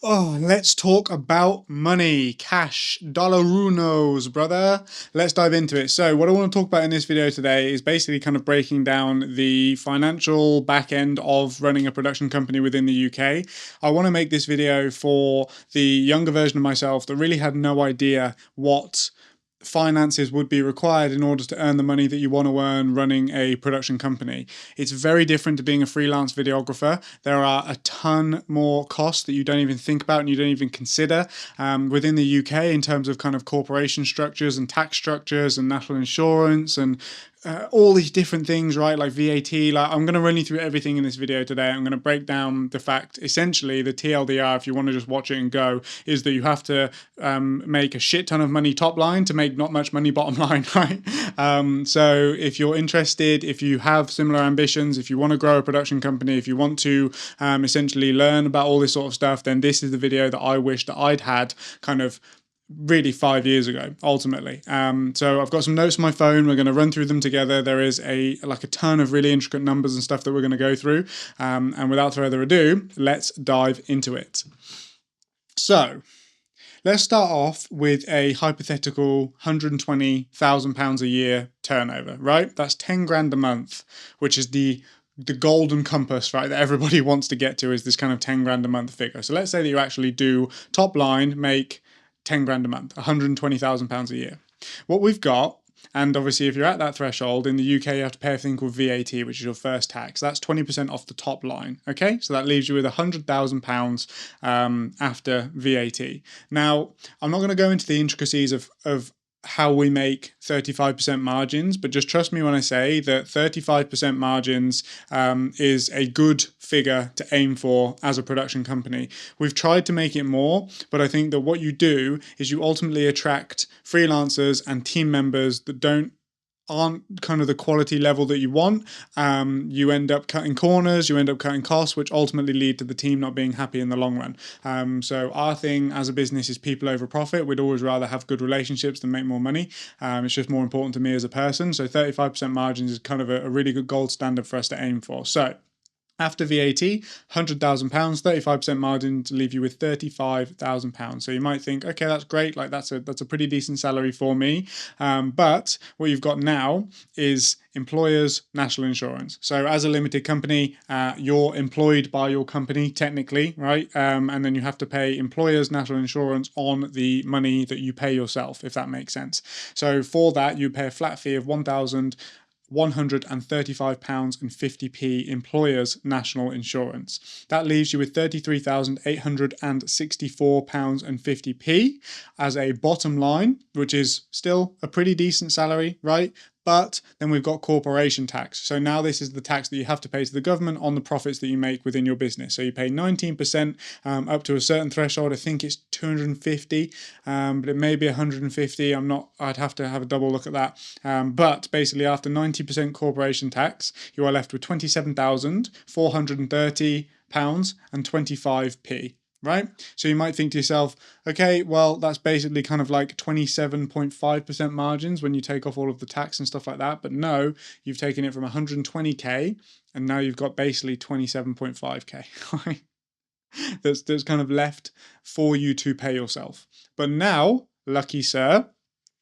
Oh, let's talk about money, cash, dollarunos, brother. Let's dive into it. So what I want to talk about in this video today is basically kind of breaking down the financial back end of running a production company within the UK. I want to make this video for the younger version of myself that really had no idea what finances would be required in order to earn the money that you want to earn running a production company. It's very different to being a freelance videographer. There are a ton more costs that you don't even think about and you don't even consider within the UK in terms of kind of corporation structures and tax structures and national insurance and all these different things, right? Like VAT. Like I'm going to run you through everything in this video today. I'm going to break down the fact, essentially, the TLDR, if you want to just watch it and go, is that you have to make a shit ton of money top line to make not much money bottom line, right? So if you're interested, if you have similar ambitions, if you want to grow a production company, if you want to essentially learn about all this sort of stuff, then this is the video that I wish that I'd had kind of really 5 years ago, ultimately. So I've got some notes on my phone. We're going to run through them together. There is a ton of really intricate numbers and stuff that we're going to go through. And without further ado, let's dive into it. So let's start off with a hypothetical £120,000 a year turnover, right? That's 10 grand a month, which is the golden compass, right, that everybody wants to get to, is this kind of 10 grand a month figure. So let's say that you actually do top line make 10 grand a month, £120,000 a year. What we've got, and obviously if you're at that threshold in the UK, you have to pay a thing called VAT, which is your first tax. That's 20% off the top line. Okay, so that leaves you with £100,000 after VAT. Now, I'm not going to go into the intricacies of how we make 35% margins, but just trust me when I say that 35% margins is a good figure to aim for as a production company. We've tried to make it more, but I think that what you do is you ultimately attract freelancers and team members that aren't kind of the quality level that you want. You end up cutting corners, you end up cutting costs, which ultimately lead to the team not being happy in the long run. So our thing as a business is people over profit. We'd always rather have good relationships than make more money. It's just more important to me as a person. So 35% margins is kind of a really good gold standard for us to aim for. So after VAT, £100,000, 35% margin to leave you with £35,000. So you might think, okay, that's great. Like that's a pretty decent salary for me. But what you've got now is employers' national insurance. So as a limited company, you're employed by your company technically, right? And then you have to pay employers' national insurance on the money that you pay yourself, if that makes sense. So for that, you pay a flat fee of £135.50 employers' national insurance. That leaves you with £33,864.50 as a bottom line, which is still a pretty decent salary, right? But then we've got corporation tax. So now this is the tax that you have to pay to the government on the profits that you make within your business. So you pay 19% up to a certain threshold. I think it's 250, but it may be 150. I'd have to have a double look at that. But basically after 90% corporation tax, you are left with £27,430.25. Right? So you might think to yourself, okay, well, that's basically kind of like 27.5% margins when you take off all of the tax and stuff like that. But no, you've taken it from 120K and now you've got basically 27.5K. Right? That's kind of left for you to pay yourself. But now, lucky sir,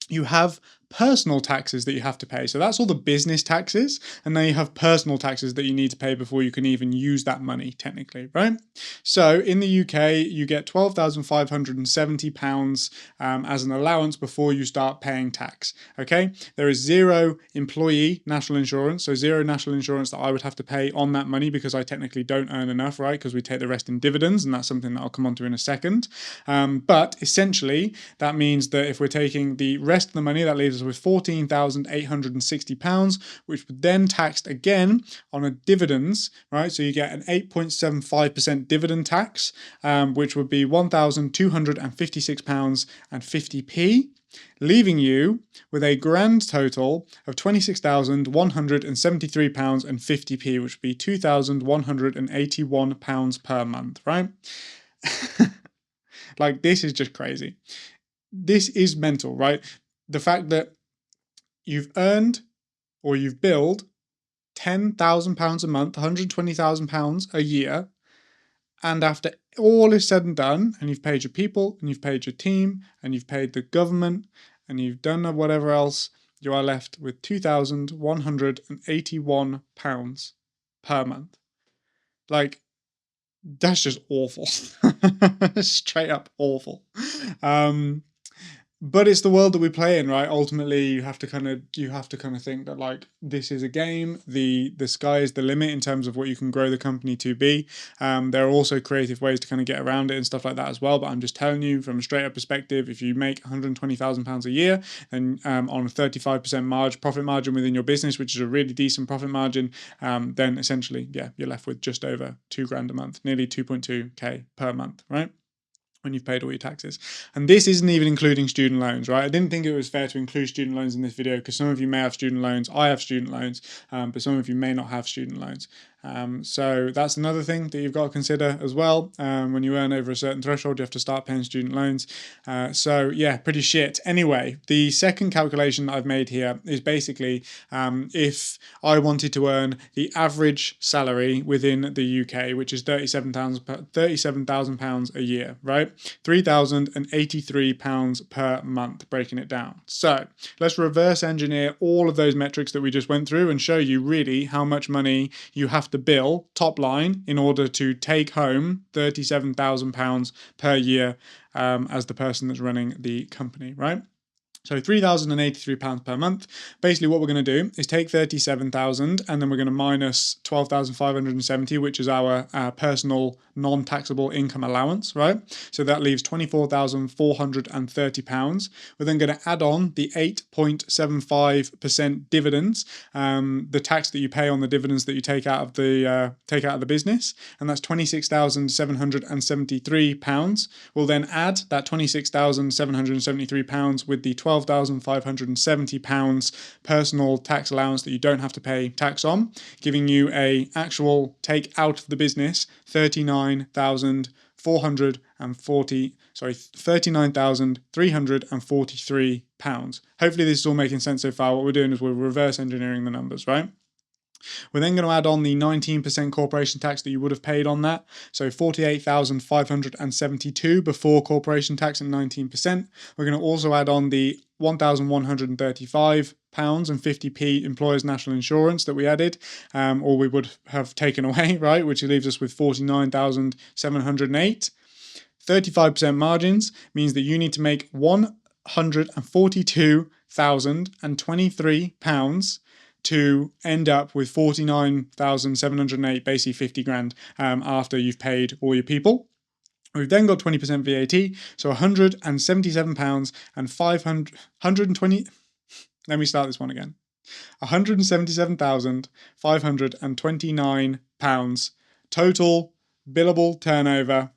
you have personal taxes that you have to pay. So that's all the business taxes. And now you have personal taxes that you need to pay before you can even use that money, technically, right? So in the UK, you get £12,570 as an allowance before you start paying tax, okay? There is zero employee national insurance, so zero national insurance that I would have to pay on that money because I technically don't earn enough, right? Because we take the rest in dividends, and that's something that I'll come on to in a second. But essentially, that means that if we're taking the rest of the money, that leaves us with £14,860, which would then taxed again on a dividends, right? So you get an 8.75% dividend tax, which would be £1,256.50, leaving you with a grand total of £26,173.50, which would be £2,181 per month, right? Like, this is just crazy. This is mental, right? The fact that you've earned or you've billed £10,000 a month, £120,000 a year, And after all is said and done, and you've paid your people, and you've paid your team, and you've paid the government, and you've done whatever else, you are left with £2,181 per month. Like, that's just awful. Straight up awful. But it's the world that we play in, right? Ultimately, you have to kind of think that, like, this is a game. The sky is the limit in terms of what you can grow the company to be. There are also creative ways to kind of get around it and stuff like that as well. But I'm just telling you from a straight up perspective, if you make £120,000 a year and on a 35% profit margin within your business, which is a really decent profit margin, then essentially, yeah, you're left with just over £2,000 a month, nearly 2.2k per month, right? When you've paid all your taxes. And this isn't even including student loans, right? I didn't think it was fair to include student loans in this video because some of you may have student loans. I have student loans, but some of you may not have student loans. So that's another thing that you've got to consider as well. When you earn over a certain threshold, you have to start paying student loans. So yeah, pretty shit. Anyway, the second calculation I've made here is basically if I wanted to earn the average salary within the UK, which is £37,000 a year, right? £3,083 per month, breaking it down. So let's reverse engineer all of those metrics that we just went through and show you really how much money you have to bill top line in order to take home £37,000 per year as the person that's running the company, right? So £3,083 per month. Basically what we're going to do is take 37,000 and then we're going to minus 12,570, which is our personal non-taxable income allowance, right? So that leaves £24,430. We're then going to add on the 8.75% dividends, the tax that you pay on the dividends that you take out of the business, and that's £26,773. We'll then add that £26,773 with the £12,570 personal tax allowance that you don't have to pay tax on, giving you a actual take out of the business £39,343. Hopefully this is all making sense so far. What we're doing is we're reverse engineering the numbers, right? We're then going to add on the 19% corporation tax that you would have paid on that. So 48,572 before corporation tax and 19%. We're going to also add on the £1,135 and 50p employers' national insurance that we added, or we would have taken away, right? Which leaves us with 49,708. 35% margins means that you need to make £142,023 to end up with 49,708, basically 50 grand after you've paid all your people. We've then got 20% VAT, so £177 and 520. Let me start this one again. £177,529 total billable turnover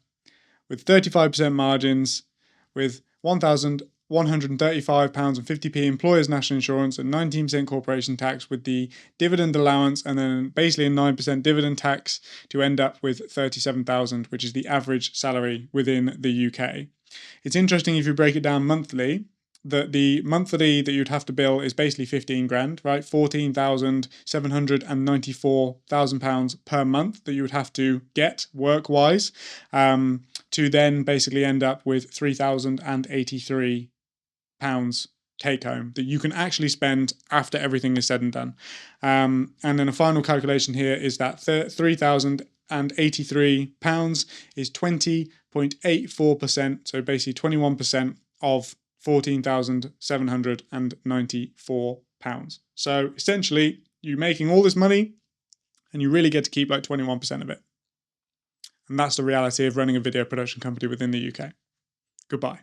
with 35% margins, with £1,135 and 50p employers' national insurance and 19% corporation tax, with the dividend allowance and then basically a 9% dividend tax to end up with 37,000, which is the average salary within the UK. It's interesting if you break it down monthly, that the monthly that you'd have to bill is basically 15 grand, right? £14,794,000 per month that you would have to get work-wise, to then basically end up with £3,083 take home that you can actually spend after everything is said and done. And then a final calculation here is that £3,083 is 20.84%, so basically 21% of £14,794. So essentially, you're making all this money and you really get to keep like 21% of it. And that's the reality of running a video production company within the UK. Goodbye.